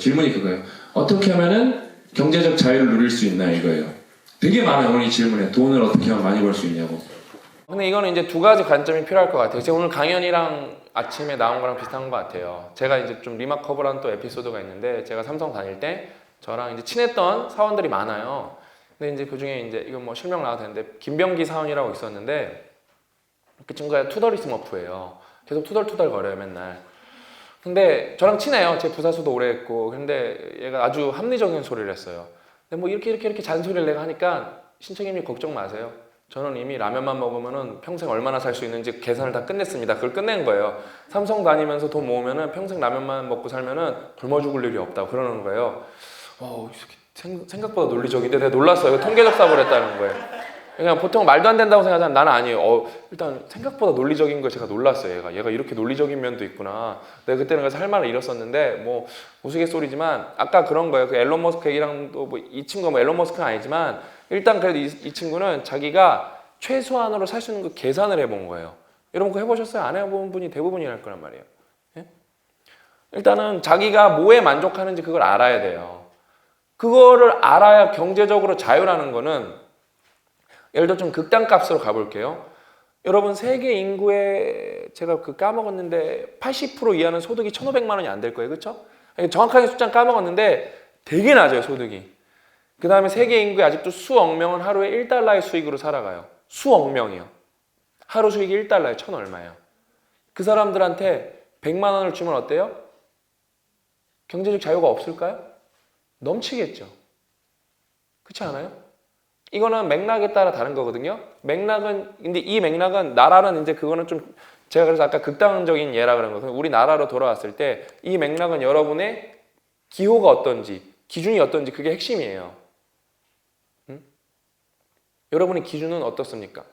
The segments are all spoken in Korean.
질문이 그거예요. 어떻게 하면은 경제적 자유를 누릴 수 있나 이거예요. 되게 많아요. 오늘 이 질문에 돈을 어떻게 하면 많이 벌 수 있냐고. 근데 이거는 이제 두 가지 관점이 필요할 것 같아요. 제가 오늘 강연이랑 아침에 나온 거랑 비슷한 것 같아요. 제가 이제 좀 리마커블한 또 에피소드가 있는데, 제가 삼성 다닐 때 저랑 이제 친했던 사원들이 많아요. 근데 이제 그 중에 이제 이건 뭐 실명 나와도 되는데, 김병기 사원이라고 있었는데, 그 친구가 투덜이 스머프예요. 계속 투덜투덜 거려요, 맨날. 근데 저랑 친해요. 제 부사수도 오래 했고. 근데 얘가 아주 합리적인 소리를 했어요. 근데 뭐 이렇게 잔소리를 내가 하니까, 신청님이 걱정 마세요. 저는 이미 라면만 먹으면은 평생 얼마나 살 수 있는지 계산을 다 끝냈습니다. 그걸 끝낸 거예요. 삼성 다니면서 돈 모으면은 평생 라면만 먹고 살면은 굶어 죽을 일이 없다고 그러는 거예요. 생각보다 논리적인데 내가 놀랐어요. 통계적 사고를 했다는 거예요. 그냥 보통 말도 안 된다고 생각하잖아. 나는 아니에요. 일단 생각보다 논리적인 걸 제가 놀랐어요. 얘가 이렇게 논리적인 면도 있구나. 내가 그때는 그래서 할 말을 잃었었는데, 뭐 우스갯소리지만 아까 그런 거예요. 그 앨런 머스크 얘기랑도 뭐 이 친구가 뭐 앨런 머스크는 아니지만, 일단 그래도 이 친구는 자기가 최소한으로 살 수 있는 거 계산을 해본 거예요. 여러분 그거 해보셨어요? 안 해본 분이 대부분이랄 거란 말이에요. 예? 일단은 자기가 뭐에 만족하는지 그걸 알아야 돼요. 그거를 알아야 경제적으로 자유라는 거는, 예를 들어 좀 극단값으로 가볼게요. 여러분 세계 인구의 제가 그 까먹었는데 80% 이하는 소득이 1,500만 원이 안 될 거예요. 그렇죠? 정확하게 숫자는 까먹었는데 되게 낮아요, 소득이. 그 다음에 세계 인구의 아직도 수억 명은 하루에 1달러의 수익으로 살아가요. 수억 명이요. 하루 수익이 1달러에 1,000 얼마예요. 그 사람들한테 100만 원을 주면 어때요? 경제적 자유가 없을까요? 넘치겠죠. 그렇지 않아요? 이거는 맥락에 따라 다른 거거든요. 근데 이 맥락은, 나라는 이제 그거는 좀, 제가 그래서 아까 극단적인 예라 그런 거, 우리나라로 돌아왔을 때 이 맥락은 여러분의 기호가 어떤지, 기준이 어떤지, 그게 핵심이에요. 여러분의 기준은 어떻습니까?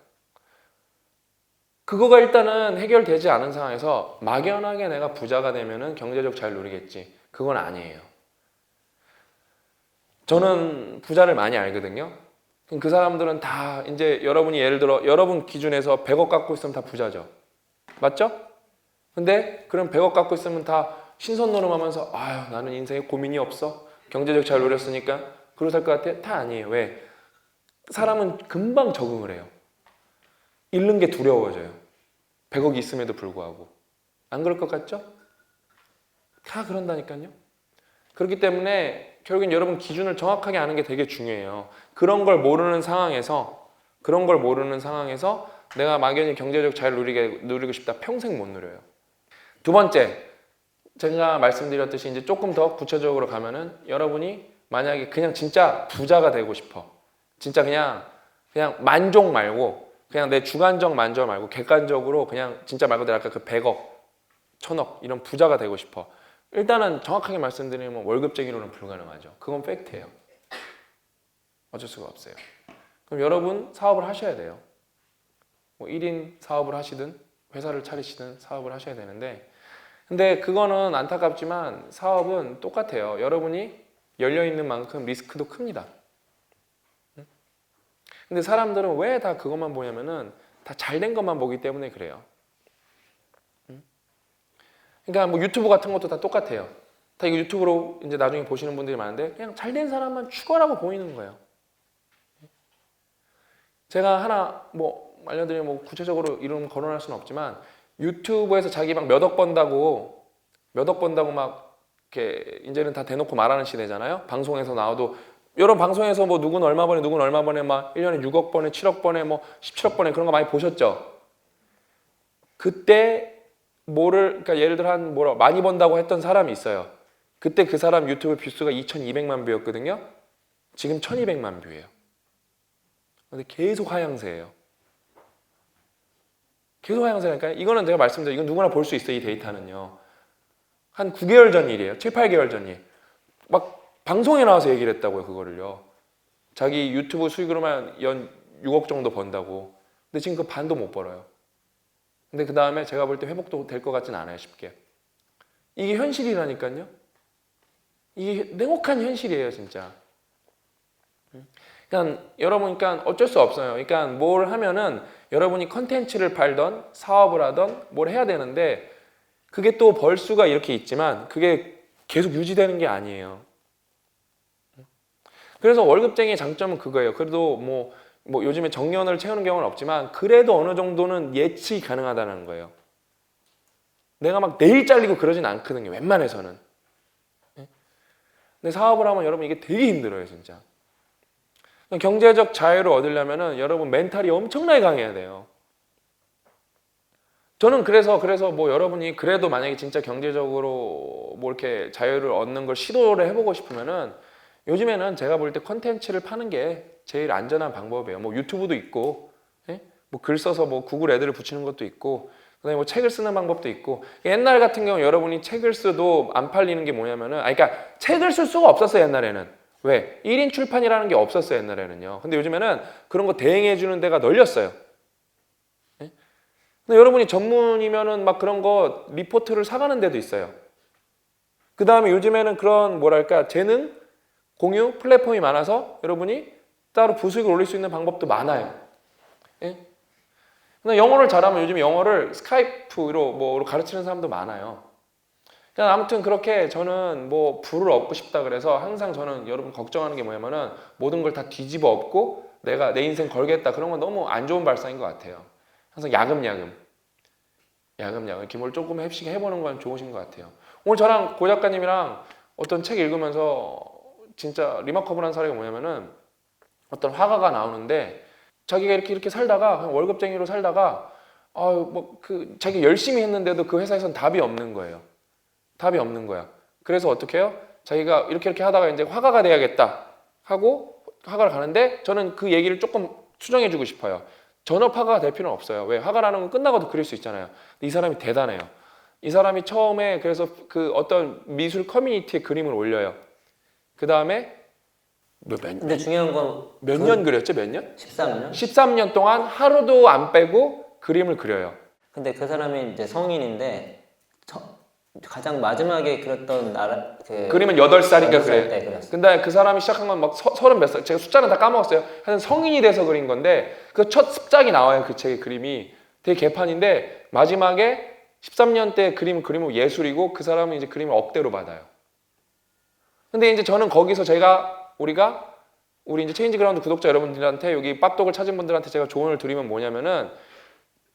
그거가 일단은 해결되지 않은 상황에서 막연하게 내가 부자가 되면은 경제적 자유를 누리겠지. 그건 아니에요. 저는 부자를 많이 알거든요. 그 사람들은 다 이제 여러분이 예를 들어 여러분 기준에서 100억 갖고 있으면 다 부자죠. 맞죠? 근데 그럼 100억 갖고 있으면 다 신선노름하면서 아유 나는 인생에 고민이 없어. 경제적 자유를 누렸으니까 그러고 살 것 같아? 다 아니에요. 왜? 사람은 금방 적응을 해요. 잃는 게 두려워져요. 100억이 있음에도 불구하고. 안 그럴 것 같죠? 다 그런다니까요. 그렇기 때문에 결국엔 여러분 기준을 정확하게 아는 게 되게 중요해요. 그런 걸 모르는 상황에서 내가 막연히 경제적 자유를 누리고 싶다. 평생 못 누려요. 두 번째, 제가 말씀드렸듯이 이제 조금 더 구체적으로 가면은, 여러분이 만약에 그냥 진짜 부자가 되고 싶어. 진짜 그냥 만족 말고, 그냥 내 주관적 만족 말고 객관적으로 그냥 진짜 말 그대로 아까 그 100억, 1,000억 이런 부자가 되고 싶어. 일단은 정확하게 말씀드리면 월급쟁이로는 불가능하죠. 그건 팩트예요. 어쩔 수가 없어요. 그럼 여러분 사업을 하셔야 돼요. 뭐 1인 사업을 하시든 회사를 차리시든 사업을 하셔야 되는데, 근데 그거는 안타깝지만 사업은 똑같아요. 여러분이 열려있는 만큼 리스크도 큽니다. 근데 사람들은 왜 다 그것만 보냐면은 다 잘된 것만 보기 때문에 그래요. 그러니까 뭐 유튜브 같은 것도 다 똑같아요. 다 이거 유튜브로 이제 나중에 보시는 분들이 많은데, 그냥 잘된 사람만 죽어라고 보이는 거예요. 제가 하나 뭐 알려드리면, 뭐 구체적으로 이름 거론할 수는 없지만, 유튜브에서 자기 막 몇 억 번다고 막 이렇게 이제는 다 대놓고 말하는 시대잖아요. 방송에서 나와도, 여러 방송에서 뭐 누군 얼마 번에 막 1년에 6억 번에 7억 번에 뭐 17억 번에 그런 거 많이 보셨죠? 그때 그러니까 예를 들어 많이 번다고 했던 사람이 있어요. 그때 그 사람 유튜브 뷰수가 2,200만 뷰였거든요. 지금 1,200만 뷰예요. 근데 계속 하향세예요. 계속 하향세니까, 이거는 제가 말씀드린, 이건 누구나 볼 수 있어요. 이 데이터는요. 한 9개월 전 일이에요. 7, 8개월 전 일. 막 방송에 나와서 얘기를 했다고요. 그거를요. 자기 유튜브 수익으로만 연 6억 정도 번다고. 근데 지금 그 반도 못 벌어요. 근데 그 다음에 제가 볼 때 회복도 될 것 같진 않아요. 쉽게. 이게 현실이라니까요. 이게 냉혹한 현실이에요. 진짜. 그러니까 여러분, 그러니까 어쩔 수 없어요. 그러니까 뭘 하면은 여러분이 컨텐츠를 팔던 사업을 하던 뭘 해야 되는데, 그게 또 벌수가 이렇게 있지만 그게 계속 유지되는 게 아니에요. 그래서 월급쟁이의 장점은 그거예요. 그래도 뭐 요즘에 정년을 채우는 경우는 없지만 그래도 어느 정도는 예측이 가능하다는 거예요. 내가 막 내일 잘리고 그러진 않거든요. 웬만해서는. 근데 사업을 하면 여러분 이게 되게 힘들어요, 진짜. 경제적 자유를 얻으려면은 여러분 멘탈이 엄청나게 강해야 돼요. 저는 그래서 뭐 여러분이 그래도 만약에 진짜 경제적으로 뭐 이렇게 자유를 얻는 걸 시도를 해보고 싶으면은 요즘에는 제가 볼 때 컨텐츠를 파는 게 제일 안전한 방법이에요. 뭐 유튜브도 있고, 뭐 글 써서 뭐 구글 애들을 붙이는 것도 있고, 그다음에 뭐 책을 쓰는 방법도 있고. 옛날 같은 경우 여러분이 책을 써도 안 팔리는 게 뭐냐면은, 그러니까 책을 쓸 수가 없었어요 옛날에는. 왜? 1인 출판이라는 게 없었어요 옛날에는요. 근데 요즘에는 그런 거 대행해 주는 데가 널렸어요. 근데 여러분이 전문이면은 막 그런 거 리포트를 사가는 데도 있어요. 그 다음에 요즘에는 그런 뭐랄까 재능 공유 플랫폼이 많아서 여러분이 따로 부수익을 올릴 수 있는 방법도 많아요. 근데 영어를 잘하면 요즘 영어를 스카이프로 뭐로 가르치는 사람도 많아요. 그냥 아무튼 그렇게 저는 뭐 부를 얻고 싶다 그래서 항상 저는 여러분 걱정하는 게 뭐냐면은 모든 걸 다 뒤집어 엎고 내가 내 인생 걸겠다 그런 건 너무 안 좋은 발상인 것 같아요. 항상 야금야금 이렇게 뭘 조금 해보는 건 좋으신 것 같아요. 오늘 저랑 고 작가님이랑 어떤 책 읽으면서 진짜 리마커블한 사례가 뭐냐면은 어떤 화가가 나오는데 자기가 이렇게 살다가 그냥 월급쟁이로 살다가 자기 열심히 했는데도 그 회사에선 답이 없는 거예요. 답이 없는 거야. 그래서 어떻게 해요? 자기가 이렇게 하다가 이제 화가가 돼야겠다 하고 화가를 가는데 저는 그 얘기를 조금 수정해주고 싶어요. 전업 화가가 될 필요는 없어요. 왜? 화가라는 건 끝나고도 그릴 수 있잖아요. 근데 이 사람이 대단해요. 이 사람이 처음에 그래서 그 어떤 미술 커뮤니티에 그림을 올려요. 그 다음에 근데 중요한 건 몇 년 그렸죠? 몇 년? 13년? 13년 동안 하루도 안 빼고 그림을 그려요. 근데 그 사람이 이제 성인인데 가장 마지막에 그렸던 그림은 8살인가 8살 그래. 때 그렸어. 근데 그 사람이 시작한 건 막 30몇 살. 제가 숫자는 다 까먹었어요. 하여튼 성인이 돼서 그린 건데 그 첫 습작이 나와요. 그 책의 그림이. 되게 개판인데 마지막에 13년 때 그림을 그리면 예술이고 그 사람은 이제 그림을 억대로 받아요. 근데 이제 저는 거기서 우리 이제 체인지 그라운드 구독자 여러분들한테 여기 빡독을 찾은 분들한테 제가 조언을 드리면 뭐냐면은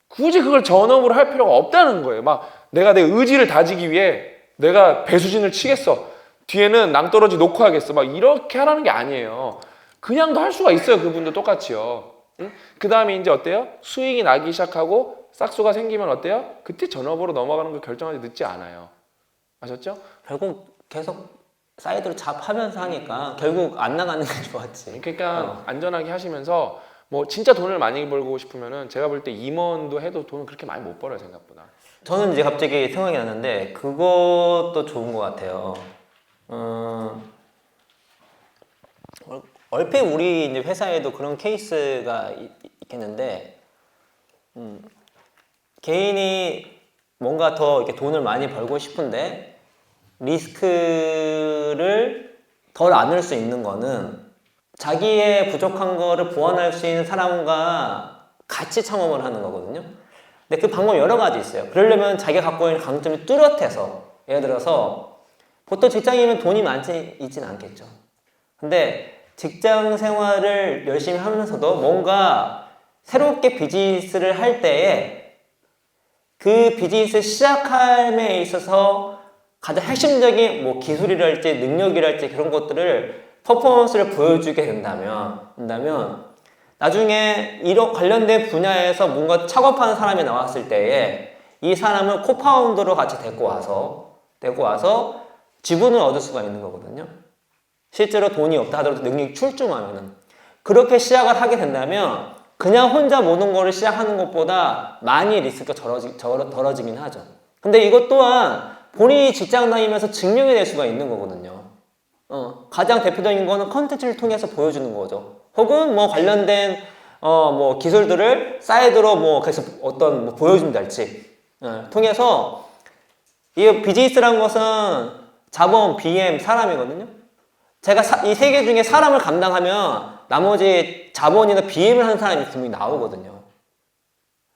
굳이 그걸 전업으로 할 필요가 없다는 거예요. 막 내가 내 의지를 다지기 위해 내가 배수진을 치겠어. 뒤에는 낭떠러지 놓고 하겠어. 막 이렇게 하라는 게 아니에요. 그냥도 할 수가 있어요. 그분도 똑같이요. 응? 그 다음에 이제 어때요? 수익이 나기 시작하고 싹수가 생기면 어때요? 그때 전업으로 넘어가는 걸 결정하지 늦지 않아요. 아셨죠? 결국 계속 사이드로 잡하면서 하니까 결국 안 나가는 게 좋았지. 그러니까 안전하게 하시면서 뭐 진짜 돈을 많이 벌고 싶으면은 제가 볼 때 임원도 해도 돈을 그렇게 많이 못 벌어요 생각보다. 저는 이제 갑자기 생각이 났는데 그것도 좋은 것 같아요. 얼핏 우리 이제 회사에도 그런 케이스가 있겠는데 개인이 뭔가 더 이렇게 돈을 많이 벌고 싶은데 리스크를 덜 안을 수 있는 거는 자기의 부족한 거를 보완할 수 있는 사람과 같이 창업을 하는 거거든요. 근데 그 방법이 여러 가지 있어요. 그러려면 자기가 갖고 있는 강점이 뚜렷해서 예를 들어서 보통 직장이면 돈이 많지 있진 않겠죠. 근데 직장 생활을 열심히 하면서도 뭔가 새롭게 비즈니스를 할 때에 그 비즈니스 시작함에 있어서 가장 핵심적인 뭐 기술이랄지 능력이랄지 그런 것들을 퍼포먼스를 보여주게 된다면 나중에 이런 관련된 분야에서 뭔가 작업하는 사람이 나왔을 때에 이 사람을 코파운더로 같이 데리고 와서 지분을 얻을 수가 있는 거거든요. 실제로 돈이 없다 하더라도 능력이 출중하면은 그렇게 시작을 하게 된다면 그냥 혼자 모든 거를 시작하는 것보다 많이 리스크가 덜어지긴 하죠. 근데 이것 또한 본인이 직장 다니면서 증명이 될 수가 있는 거거든요. 가장 대표적인 거는 컨텐츠를 통해서 보여주는 거죠. 혹은 뭐 관련된 뭐 기술들을 사이드로 뭐 그래서 어떤 뭐 보여준달지 통해서 이 비즈니스라는 것은 자본, BM, 사람이거든요. 제가 이 세 개 중에 사람을 감당하면 나머지 자본이나 BM을 하는 사람이 분명히 나오거든요.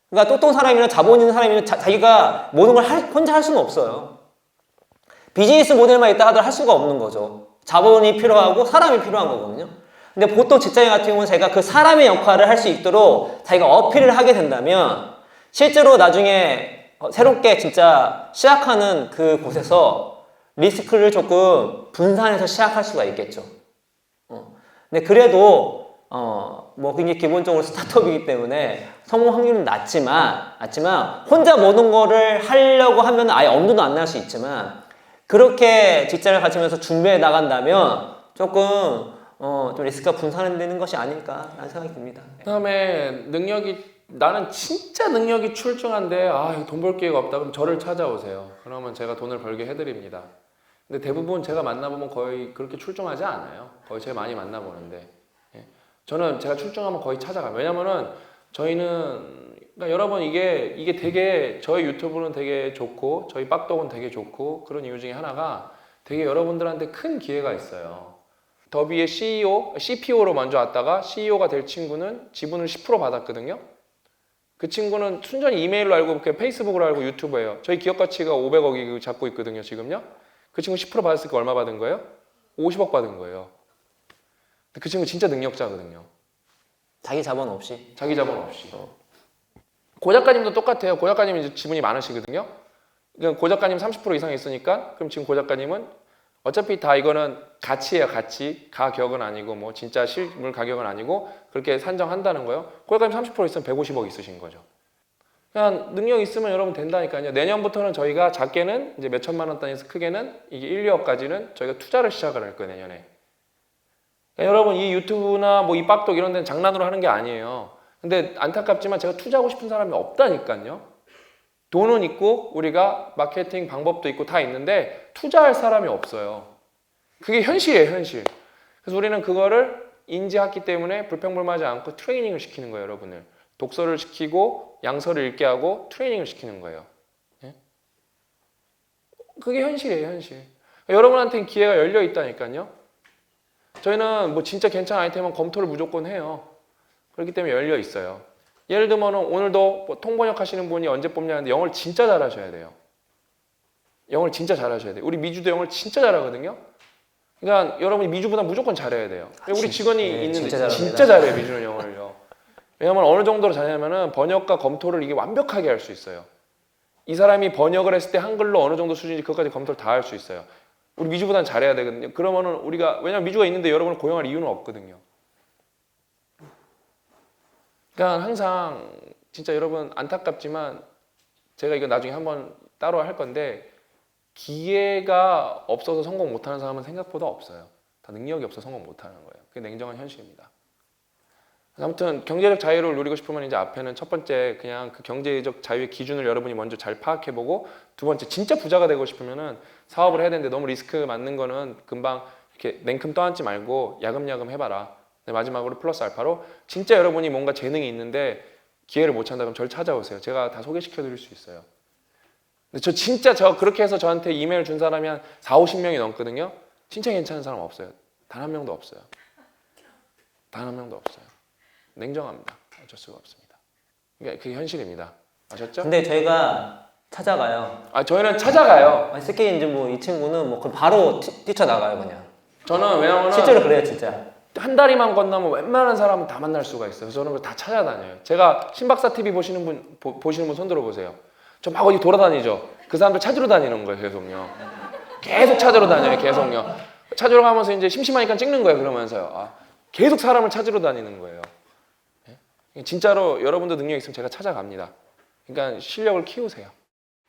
그러니까 똑똑한 사람이나 자본 있는 사람이면 자기가 모든 걸 혼자 할 수는 없어요. 비즈니스 모델만 있다 하더라도 할 수가 없는 거죠. 자본이 필요하고 사람이 필요한 거거든요. 근데 보통 직장인 같은 경우는 자기가 그 사람의 역할을 할 수 있도록 자기가 어필을 하게 된다면 실제로 나중에 새롭게 진짜 시작하는 그 곳에서 리스크를 조금 분산해서 시작할 수가 있겠죠. 근데 그래도 뭐 굉장히 기본적으로 스타트업이기 때문에 성공 확률은 낮지만 혼자 모든 거를 하려고 하면 아예 엄두도 안 날 수 있지만 그렇게 직장을 가지면서 준비해 나간다면 조금 좀 리스크가 분산되는 것이 아닐까라는 생각이 듭니다. 그다음에 나는 진짜 능력이 출중한데 돈 벌 기회가 없다 그럼 저를 찾아오세요. 그러면 제가 돈을 벌게 해드립니다. 근데 대부분 제가 만나보면 거의 그렇게 출중하지 않아요. 거의 제가 많이 만나보는데 저는 제가 출중하면 거의 찾아가요. 왜냐면은 저희는 그러니까 여러분 이게 되게 저희 유튜브는 되게 좋고 저희 빡독은 되게 좋고 그런 이유 중에 하나가 되게 여러분들한테 큰 기회가 있어요. 더비의 CPO로 먼저 왔다가 CEO가 될 친구는 지분을 10% 받았거든요. 그 친구는 순전히 이메일로 알고 페이스북으로 알고 유튜버예요. 저희 기업 가치가 500억이 잡고 있거든요, 지금요. 그 친구 10% 받았으니까 얼마 받은 거예요? 50억 받은 거예요. 그 친구 진짜 능력자거든요. 자기 자본 없이. 자기 자본 없이. 고 작가님도 똑같아요. 고 작가님은 이제 지분이 많으시거든요. 그러니까 고 작가님 30% 이상 있으니까 그럼 지금 고 작가님은 어차피 다 이거는 가치예요, 가치. 가격은 아니고 뭐 진짜 실물 가격은 아니고 그렇게 산정한다는 거예요. 고 작가님 30% 있으면 150억 있으신 거죠. 그냥 능력 있으면 여러분 된다니까요. 내년부터는 저희가 작게는 이제 몇 천만 원 단위에서 크게는 이게 1, 2억까지는 저희가 투자를 시작을 할 거예요, 내년에. 그러니까 여러분 이 유튜브나 뭐 이 빡독 이런 데는 장난으로 하는 게 아니에요. 근데 안타깝지만 제가 투자하고 싶은 사람이 없다니까요. 돈은 있고 우리가 마케팅 방법도 있고 다 있는데 투자할 사람이 없어요. 그게 현실이에요, 현실. 그래서 우리는 그거를 인지했기 때문에 불평불만하지 않고 트레이닝을 시키는 거예요, 여러분을. 독서를 시키고 양서를 읽게 하고 트레이닝을 시키는 거예요. 예? 그게 현실이에요, 현실. 여러분한테는 기회가 열려 있다니까요. 저희는 뭐 진짜 괜찮은 아이템은 검토를 무조건 해요. 그렇기 때문에 열려 있어요. 예를 들면 오늘도 뭐 통번역 하시는 분이 언제 뽑냐는데 영어를 진짜 잘하셔야 돼요. 영어를 진짜 잘하셔야 돼요. 우리 미주도 영어를 진짜 잘하거든요. 그러니까 여러분이 미주보다 무조건 잘해야 돼요. 우리 직원이 있는데 진짜 잘해요, 미주는 영어를요. 왜냐면 어느 정도로 잘하냐면은 번역과 검토를 이게 완벽하게 할 수 있어요. 이 사람이 번역을 했을 때 한글로 어느 정도 수준인지 그것까지 검토를 다 할 수 있어요. 우리 미주보다는 잘해야 되거든요. 그러면은 우리가 왜냐면 미주가 있는데 여러분을 고용할 이유는 없거든요. 그러니까 항상 진짜 여러분 안타깝지만 제가 이거 나중에 한번 따로 할 건데 기회가 없어서 성공 못하는 사람은 생각보다 없어요. 다 능력이 없어서 성공 못하는 거예요. 그게 냉정한 현실입니다. 아무튼 경제적 자유를 누리고 싶으면 이제 앞에는 첫 번째 그냥 그 경제적 자유의 기준을 여러분이 먼저 잘 파악해보고 두 번째 진짜 부자가 되고 싶으면은 사업을 해야 되는데 너무 리스크 맞는 거는 금방 이렇게 냉큼 떠안지 말고 야금야금 해봐라. 마지막으로 플러스 알파로 진짜 여러분이 뭔가 재능이 있는데 기회를 못 찾는다 그럼 저를 찾아오세요. 제가 다 소개시켜 드릴 수 있어요. 근데 저 그렇게 해서 저한테 이메일 준 사람이 한 40-50명이 넘거든요. 진짜 괜찮은 사람 없어요. 단 한 명도 없어요. 단 한 명도 없어요. 냉정합니다. 어쩔 수가 없습니다. 그러니까 그게 현실입니다. 아셨죠? 근데 저희가 찾아가요. 저희는 찾아가요. 특히 이제 뭐 이 친구는 뭐 그럼 바로 뛰쳐나가요 그냥. 저는 왜냐면 실제로 그래요 진짜. 한 다리만 건너면 웬만한 사람은 다 만날 수가 있어요. 저는 그걸 다 찾아다녀요. 제가 신박사 TV 보시는 분 손 들어 보세요. 저 막 어디 돌아다니죠. 그 사람들 찾으러 다니는 거예요, 계속요. 계속 찾으러 다녀요, 계속요. 찾으러 가면서 이제 심심하니까 찍는 거예요, 그러면서요. 계속 사람을 찾으러 다니는 거예요. 진짜로 여러분도 능력 있으면 제가 찾아갑니다. 그러니까 실력을 키우세요.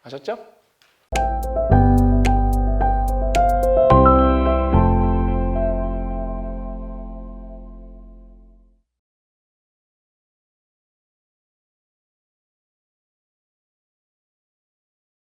아셨죠?